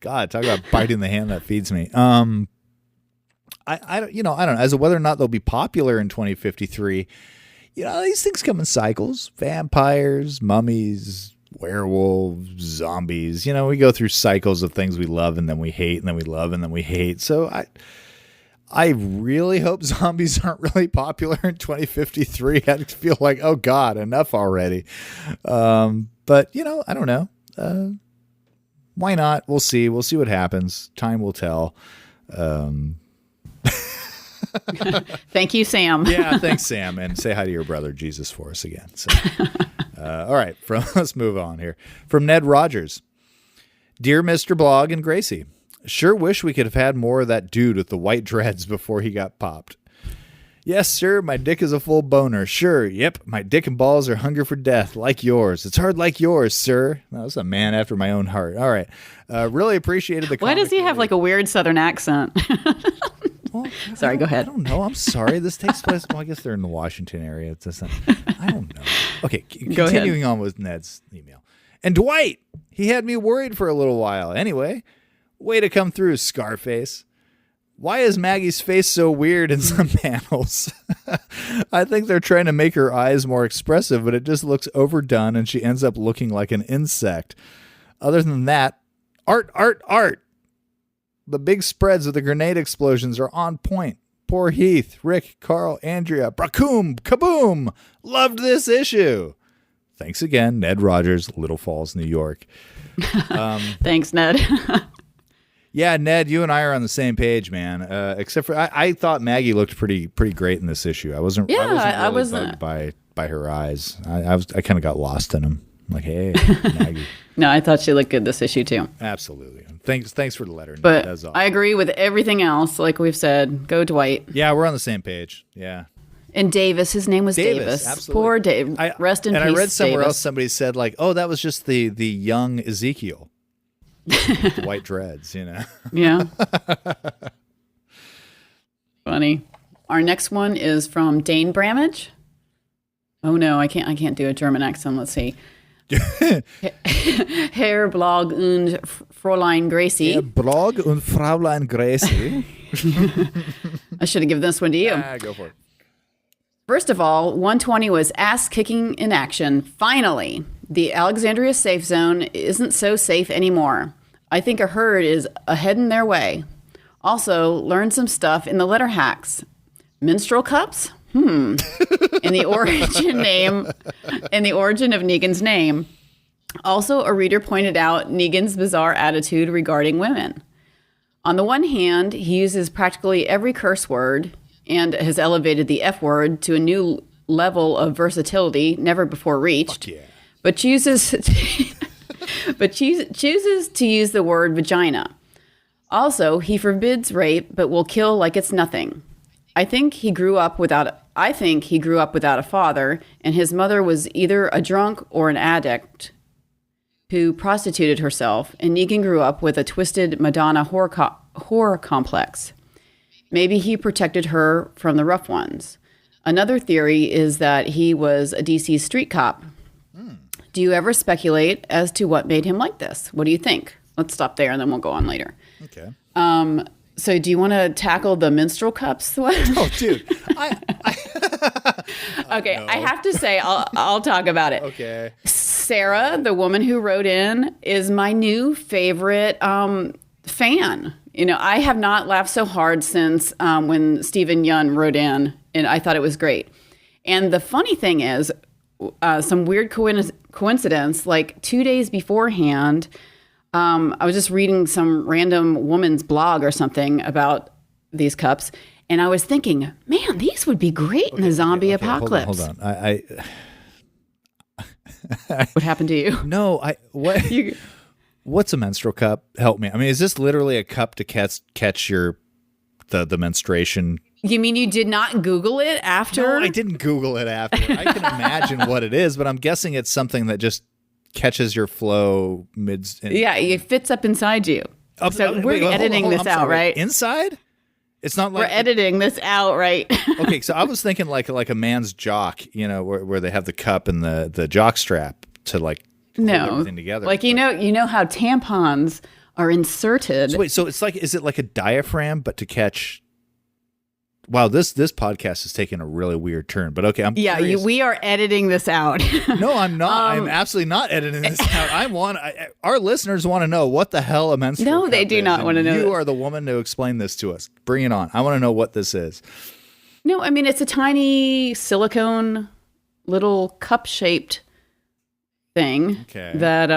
God, talk about biting the hand that feeds me. I don't know. As to whether or not they'll be popular in 2053, these things come in cycles. Vampires, mummies, werewolves, zombies. We go through cycles of things we love and then we hate and then we love and then we hate. So I really hope zombies aren't really popular in 2053. I feel like, oh God, enough already. But, I don't know. Why not? We'll see. We'll see what happens. Time will tell. Thank you, Sam. Yeah, thanks, Sam. And say hi to your brother, Jesus, for us again. So, all right, let's move on here. From Ned Rogers. Dear Mr. Blog and Gracie, sure wish we could have had more of that dude with the white dreads before he got popped. Yes, sir, my dick is a full boner. Sure, yep, my dick and balls are hungry for death, like yours. It's hard like yours, sir. That was a man after my own heart. All right. Really appreciated the Why does he have like a weird Southern accent? Well, sorry, go ahead. I don't know. I'm sorry. This takes place. Well, I guess they're in the Washington area. It's just, I don't know. Okay, continuing on with Ned's email. And Dwight, he had me worried for a little while. Anyway, way to come through, Scarface. Why is Maggie's face so weird in some panels? I think they're trying to make her eyes more expressive, but it just looks overdone, and she ends up looking like an insect. Other than that, art. The big spreads of the grenade explosions are on point. Poor Heath, Rick, Carl, Andrea, Bracoom, kaboom! Loved this issue. Thanks again, Ned Rogers, Little Falls, New York. Thanks, Ned. Yeah, Ned, you and I are on the same page, man. Except for I thought Maggie looked pretty great in this issue. I wasn't bugged by her eyes. I kind of got lost in them. I'm like, hey, Maggie. No, I thought she looked good this issue too. Absolutely. Thanks for the letter. But I agree with everything else. Like we've said, go Dwight. Yeah, we're on the same page. Yeah. And Davis, his name was Davis. Absolutely. Poor Dave. Rest in peace. And I read somewhere Davis. else somebody said like, oh, that was just the young Ezekiel. With the white dreads, you know. Yeah. Funny. Our next one is from Dane Bramage. Oh no, I can't do a German accent. Let's see. Herr Blog und Fräulein Gracie. Herr Blog und Fräulein Gracie. I should have given this one to you. Go for it. First of all, 120 was ass-kicking in action. Finally, the Alexandria safe zone isn't so safe anymore. I think a herd is heading their way. Also, learned some stuff in the letter hacks. Menstrual cups? In the origin of Negan's name. Also, a reader pointed out Negan's bizarre attitude regarding women. On the one hand, he uses practically every curse word and has elevated the F word to a new level of versatility never before reached. Fuck yeah. But chooses to use the word vagina. Also, he forbids rape, but will kill like it's nothing. I think he grew up without a father, and his mother was either a drunk or an addict who prostituted herself, and Negan grew up with a twisted Madonna horror complex. Maybe he protected her from the rough ones. Another theory is that he was a DC street cop. Do you ever speculate as to what made him like this? What do you think? Let's stop there and then we'll go on later. Okay. So do you want to tackle the menstrual cups one? Oh, dude. Okay, no. I have to say, I'll talk about it. Okay. Sarah, the woman who wrote in, is my new favorite fan. You know, I have not laughed so hard since when Stephen Yun wrote in, and I thought it was great. And the funny thing is, some weird coincidence, like 2 days beforehand, I was just reading some random woman's blog or something about these cups, and I was thinking, man, these would be great in the zombie apocalypse. Hold on. What happened to you? No, what? What's a menstrual cup? Help me. I mean, is this literally a cup to catch the menstruation? You mean you did not Google it after? No, I didn't Google it after. I can imagine what it is, but I'm guessing it's something that just catches your flow mid. Yeah, it fits up inside you. We're editing this out, right? Inside? It's not like we're editing this out, right? Okay, so I was thinking like a man's jock, you know, where they have the cup and the jock strap to like hold everything together. Like you know how tampons are inserted. So wait, so it's like, is it like a diaphragm but to catch? Wow, this podcast is taking a really weird turn, but okay, I'm curious. We are editing this out. No, I'm not. I'm absolutely not editing this out. Our listeners want to know what the hell a menstrual cup is. No, they do not want to know. You are the woman to explain this to us. Bring it on. I want to know what this is. No, I mean, it's a tiny silicone little cup-shaped thing that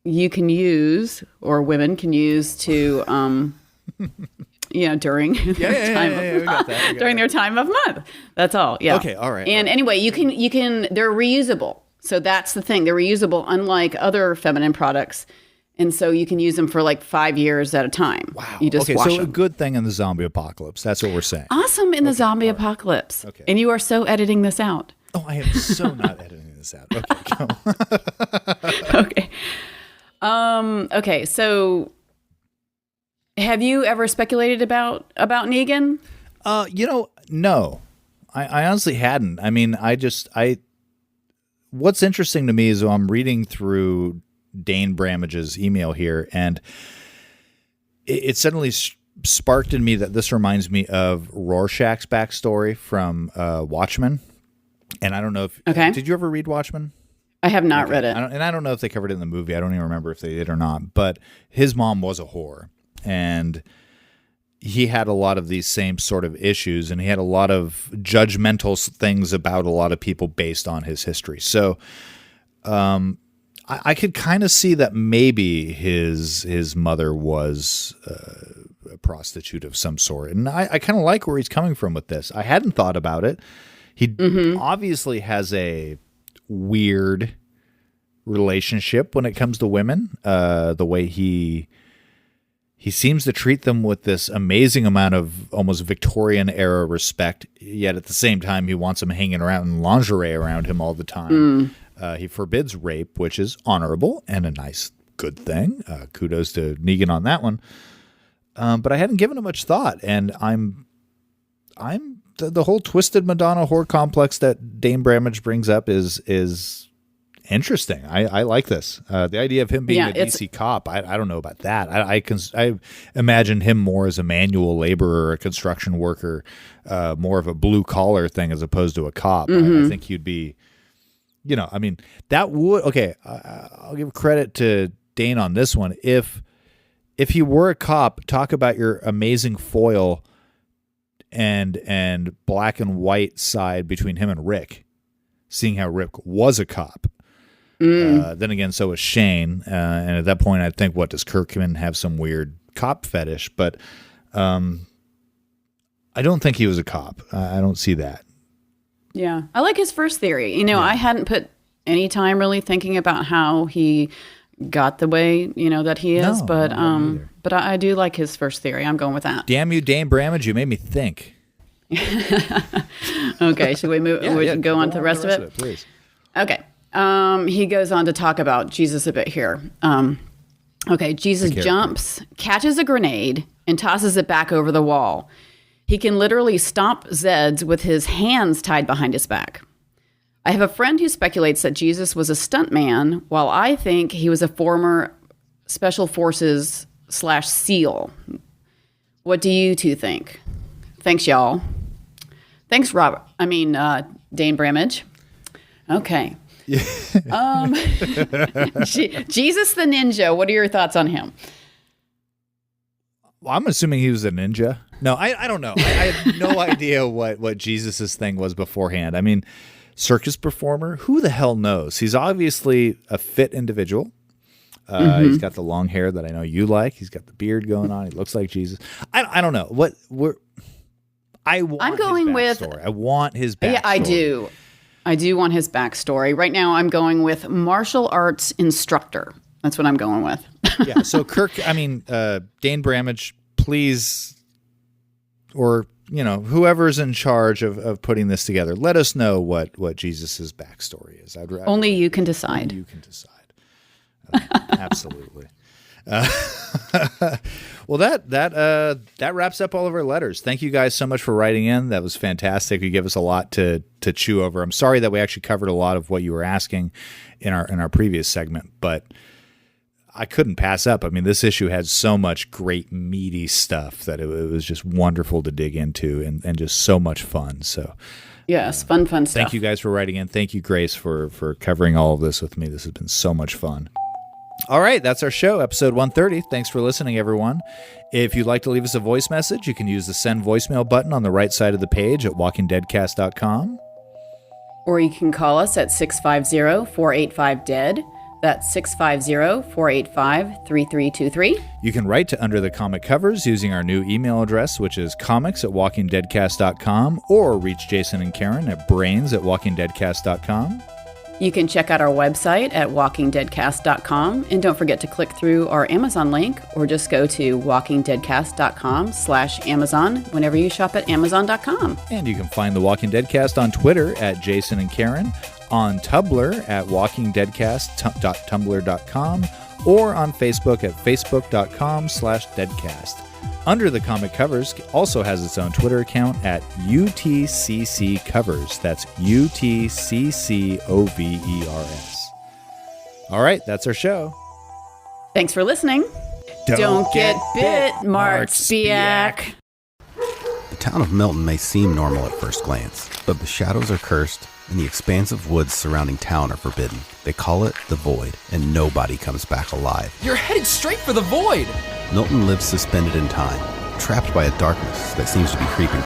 you can use, or women can use to... during their time of month. That's all. Yeah. Okay. All right. And anyway, you can. They're reusable. So that's the thing. They're reusable, unlike other feminine products. And so you can use them for like 5 years at a time. Wow. You just wash them. A good thing in the zombie apocalypse. That's what we're saying. Awesome in the zombie apocalypse. Okay. And you are so editing this out. Oh, I am so not editing this out. Okay. Go. Okay. Okay. So. Have you ever speculated about Negan? No. I honestly hadn't. I mean, what's interesting to me is I'm reading through Dane Bramage's email here, and it suddenly sparked in me that this reminds me of Rorschach's backstory from Watchmen. And I don't know if... Okay. Did you ever read Watchmen? I have not read it. I don't know if they covered it in the movie. I don't even remember if they did or not. But his mom was a whore. And he had a lot of these same sort of issues, and he had a lot of judgmental things about a lot of people based on his history. So I could kind of see that maybe his mother was a prostitute of some sort. And I kind of like where he's coming from with this. I hadn't thought about it. He obviously has a weird relationship when it comes to women. The way he seems to treat them with this amazing amount of almost Victorian era respect, yet at the same time he wants them hanging around in lingerie around him all the time. He forbids rape, which is honorable and a nice, good thing. Kudos to Negan on that one. But I hadn't given it much thought, and I'm the whole twisted Madonna whore complex that Dane Bramage brings up is interesting. I like this. The idea of him being a DC cop, I don't know about that. I imagine him more as a manual laborer, a construction worker, more of a blue collar thing as opposed to a cop. I think he'd be, I mean, that would, okay, I'll give credit to Dane on this one. If he were a cop, talk about your amazing foil and black and white side between him and Rick, seeing how Rick was a cop. Then again, so was Shane. And at that point, I'd think, what, does Kirkman have some weird cop fetish? But I don't think he was a cop. I don't see that. Yeah. I like his first theory. I hadn't put any time really thinking about how he got the way, that he is. But I do like his first theory. I'm going with that. Damn you, Dane Bramage. You made me think. Okay. Should we move? Go on to the rest of it? Please. Okay. He goes on to talk about Jesus a bit here. Okay, Jesus jumps, catches a grenade, and tosses it back over the wall. He can literally stomp Zeds with his hands tied behind his back. I have a friend who speculates that Jesus was a stuntman, while I think he was a former Special Forces / SEAL. What do you two think? Thanks, y'all. Thanks, Robert. Dane Bramage. Okay. Jesus the Ninja. What are your thoughts on him? Well, I'm assuming he was a ninja. No, I don't know. I have no idea what Jesus's thing was beforehand. I mean, circus performer? Who the hell knows? He's obviously a fit individual. He's got the long hair that I know you like. He's got the beard going on. He looks like Jesus. I don't know. I'm going with. I want his backstory. Yeah, I do want his backstory. Right now, I'm going with martial arts instructor. That's what I'm going with. Yeah. So Dane Bramage, please, or whoever's in charge of putting this together, let us know what Jesus's backstory is. Only you can decide. You can decide. Absolutely. Well, that wraps up all of our letters. Thank you guys so much for writing in. That was fantastic. You gave us a lot to chew over. I'm sorry that we actually covered a lot of what you were asking in our previous segment, but I couldn't pass up. I mean, this issue had so much great meaty stuff that it was just wonderful to dig into and just so much fun. So yes, fun stuff. Thank you guys for writing in. Thank you, Grace, for covering all of this with me. This has been so much fun. All right, that's our show, episode 130. Thanks for listening, everyone. If you'd like to leave us a voice message, you can use the send voicemail button on the right side of the page at walkingdeadcast.com. Or you can call us at 650-485-DEAD. That's 650-485-3323. You can write to Under the Comic Covers using our new email address, which is comics@walkingdeadcast.com, or reach Jason and Karen at brains@walkingdeadcast.com. You can check out our website at walkingdeadcast.com, and don't forget to click through our Amazon link, or just go to walkingdeadcast.com/Amazon whenever you shop at Amazon.com. And you can find the Walking Deadcast on Twitter at Jason and Karen, on Tumblr at walkingdeadcast.tumblr.com, or on Facebook at facebook.com/deadcast. Under the Comic Covers also has its own Twitter account at UTCC Covers. That's UTCCOVERS. All right, that's our show. Thanks for listening. Don't get bit, Mart Spiak. The town of Milton may seem normal at first glance, but the shadows are cursed and the expansive woods surrounding town are forbidden. They call it the Void, and nobody comes back alive. You're headed straight for the Void! Milton lives suspended in time, trapped by a darkness that seems to be creeping